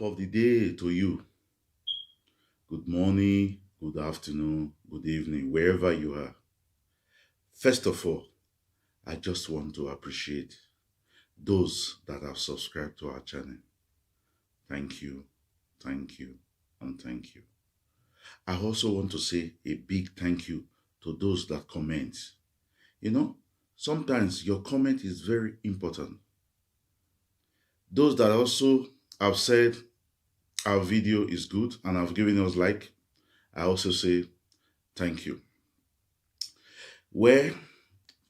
of the day to you. Good morning, good afternoon, good evening, wherever you are. First of all, I just want to appreciate those that have subscribed to our channel. Thank you, thank you, and thank you. I also want to say a big thank you to those that comment. You know, sometimes your comment is very important. Those that also have said our video is good and have given us like, I also say thank you. Where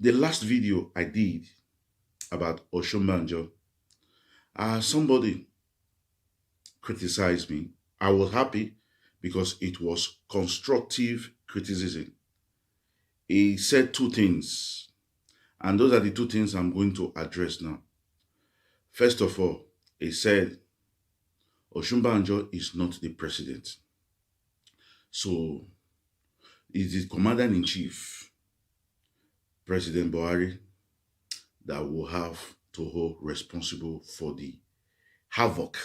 the last video I did about Oshombanjo, somebody criticized me. I was happy because it was constructive criticism. He said two things, and those are the two things I'm going to address now. First of all, he said Oshombanjo is not the president. So, it's the commander-in-chief, President Buhari, that will have to hold responsible for the havoc,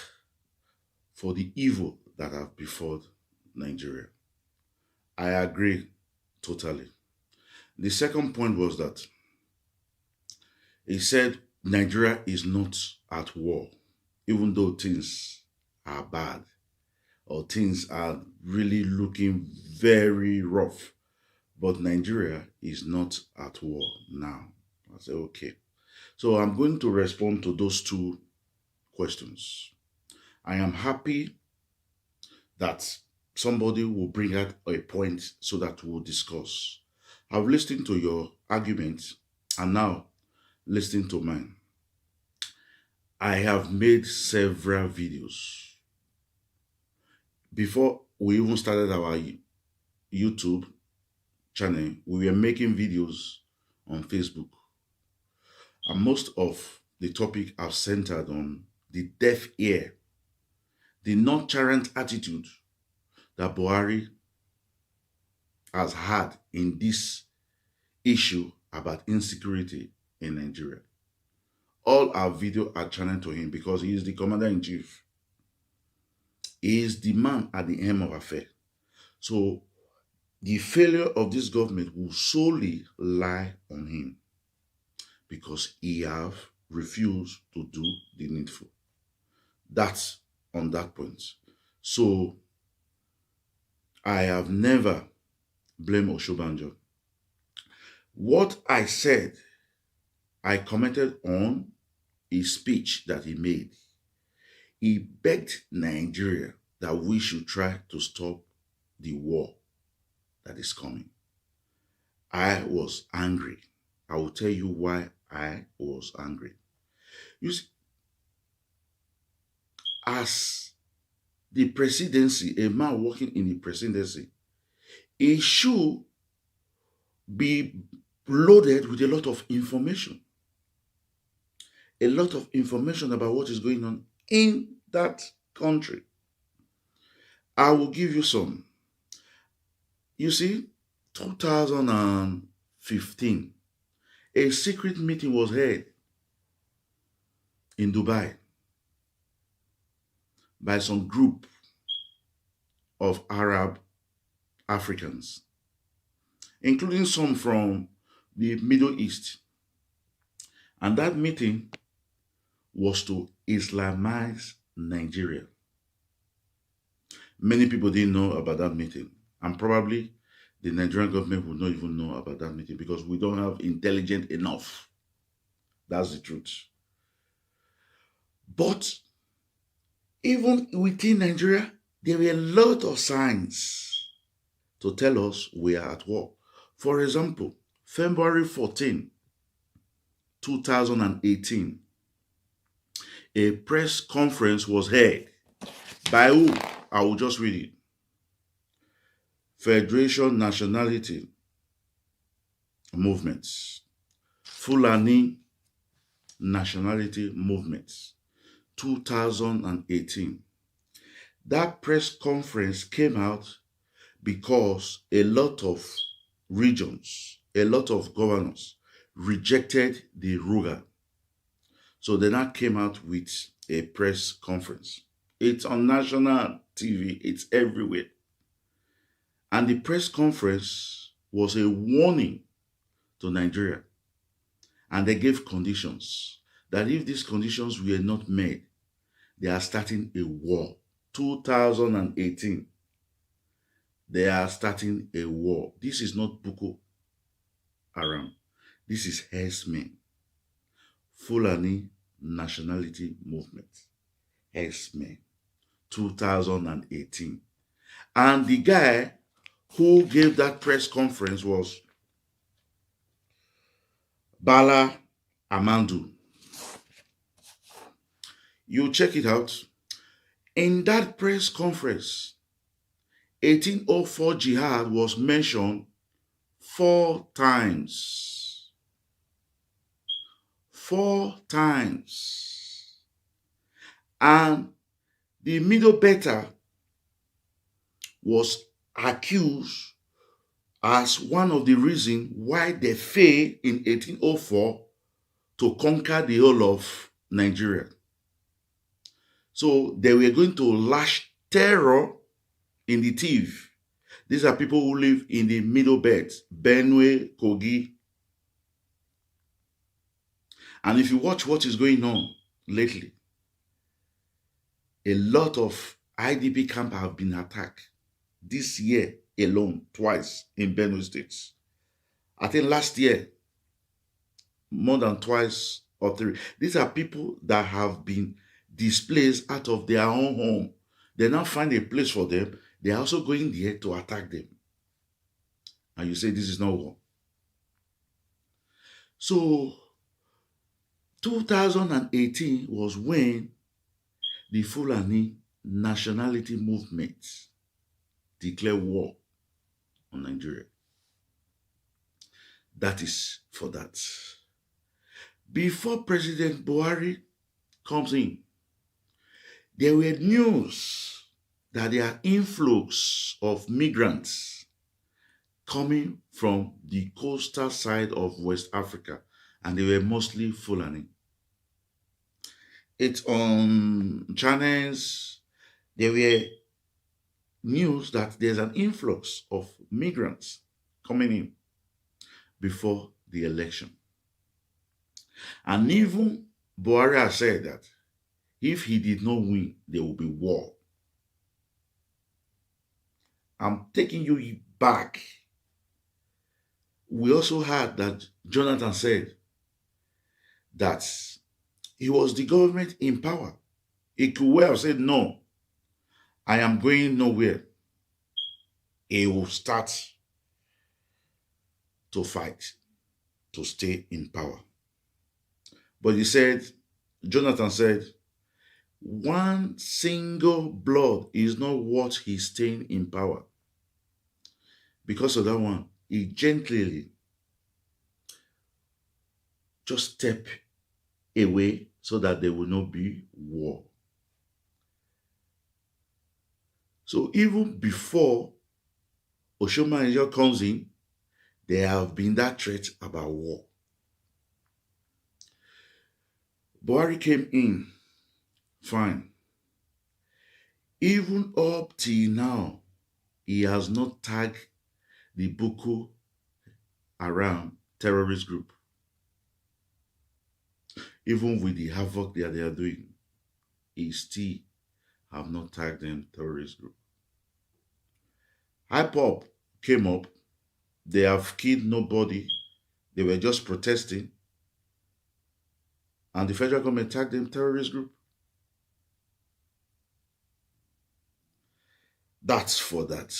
for the evil that have befallen Nigeria. I agree totally. The second point was that he said Nigeria is not at war, even though things are bad or things are really looking very rough. But Nigeria is not at war now. I said, okay. So I'm going to respond to those two questions. I am happy that somebody will bring out a point so that we'll discuss. I've listened to your argument and now listening to mine. I have made several videos. Before we even started our YouTube channel, we were making videos on Facebook. And most of the topic are centered on the deaf ear, the nonchalant attitude that Buhari has had in this issue about insecurity in Nigeria. All our videos are channeled to him because he is the commander-in-chief. He is the man at the helm of affairs. So the failure of this government will solely lie on him because he have refused to do the needful. That's on that point. So I have never blamed Oshobanjo. What I said, I commented on a speech that he made. He begged Nigeria that we should try to stop the war that is coming. I was angry. I will tell you why I was angry. You see, as the presidency, a man working in the presidency, he should be loaded with a lot of information. A lot of information about what is going on in that country. I will give you some. You see, 2015, a secret meeting was held in Dubai by some group of Arab Africans, including some from the Middle East. And that meeting was to Islamize Nigeria. Many people didn't know about that meeting, and probably the Nigerian government would not even know about that meeting because we don't have intelligence enough. That's the truth. But even within Nigeria, there were a lot of signs to tell us we are at war. For example, February 14, 2018, a press conference was held by who? I will just read it. Federation Nationality Movements, Fulani Nationality Movements, 2018. That press conference came out because a lot of regions, a lot of governors rejected the Ruga. So they now came out with a press conference. It's on national TV. It's everywhere. And the press conference was a warning to Nigeria. And they gave conditions that if these conditions were not met, they are starting a war. 2018, they are starting a war. This is not Boko Haram. This is herdsmen. Fulani Nationality Movement. Herdsmen. 2018. And the guy who gave that press conference was Bala Amandu. You check it out. In that press conference, 1804 jihad was mentioned 4 times. 4 times. And the Middle Beta was accused as one of the reasons why they failed in 1804 to conquer the whole of Nigeria. So they were going to lash terror in the teeth. These are people who live in the Middle Belt, Benue, Kogi. And if you watch what is going on lately, a lot of IDP camps have been attacked this year alone, twice in Benue State. I think last year, more than twice or three. These are people that have been displaced out of their own home. They now find a place for them. They are also going there to attack them. And you say this is not war. So 2018 was when the Fulani Nationality Movement declared war on Nigeria. That is for that. Before President Buhari comes in, there were news that there are influx of migrants coming from the coastal side of West Africa, and they were mostly Fulani. It's on channels. There were news that there's an influx of migrants coming in before the election. And even Buhari has said that if he did not win, there will be war. I'm taking you back. We also heard that Jonathan said that he was the government in power. He could well have said, no, I am going nowhere. He will start to fight to stay in power. But he said, Jonathan said, one single blood is not worth his staying in power. Because of that one, he gently just step away so that there will not be war. So even before Oshomanjo comes in, there have been that threat about war. Buhari came in, fine. Even up till now, he has not tagged the Boko Haram terrorist group. Even with the havoc that they are doing, he still have not tagged them terrorist group. IPOP came up. They have killed nobody. They were just protesting. And the federal government tagged them terrorist group. That's for that.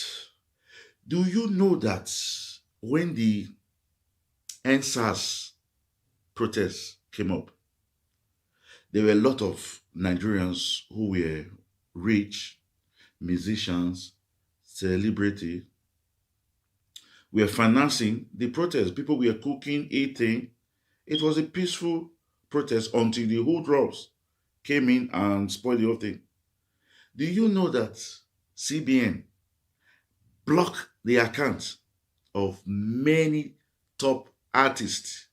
Do you know that when the NSAS protests came up, there were a lot of Nigerians who were rich, musicians, celebrity, were financing the protest. People were cooking, eating. It was a peaceful protest until the hoodlums came in and spoiled the whole thing. Do you know that CBN blocked the accounts of many top artists,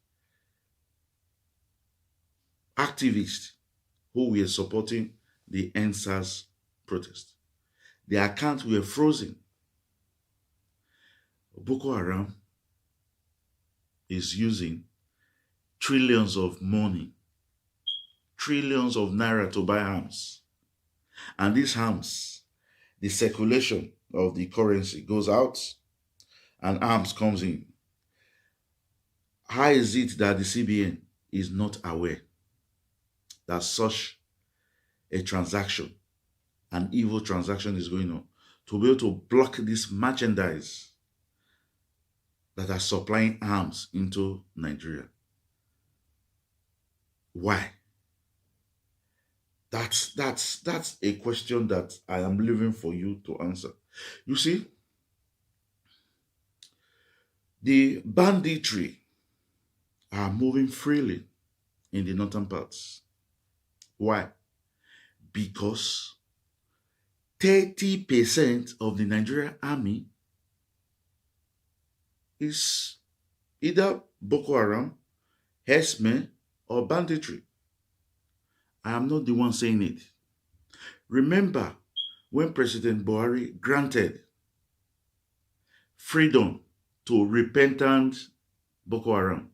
activists who were supporting the NSAS protest. Their accounts were frozen. Boko Haram is using trillions of money, trillions of naira to buy arms. And these arms, the circulation of the currency goes out and arms comes in. How is it that the CBN is not aware that such a transaction, an evil transaction is going on, to be able to block this merchandise that are supplying arms into Nigeria? Why? That's a question that I am leaving for you to answer. You see, the banditry are moving freely in the northern parts. Why? Because 30% of the Nigerian army is either Boko Haram, herdsmen, or banditry. I am not the one saying it. Remember when President Buhari granted freedom to repentant Boko Haram,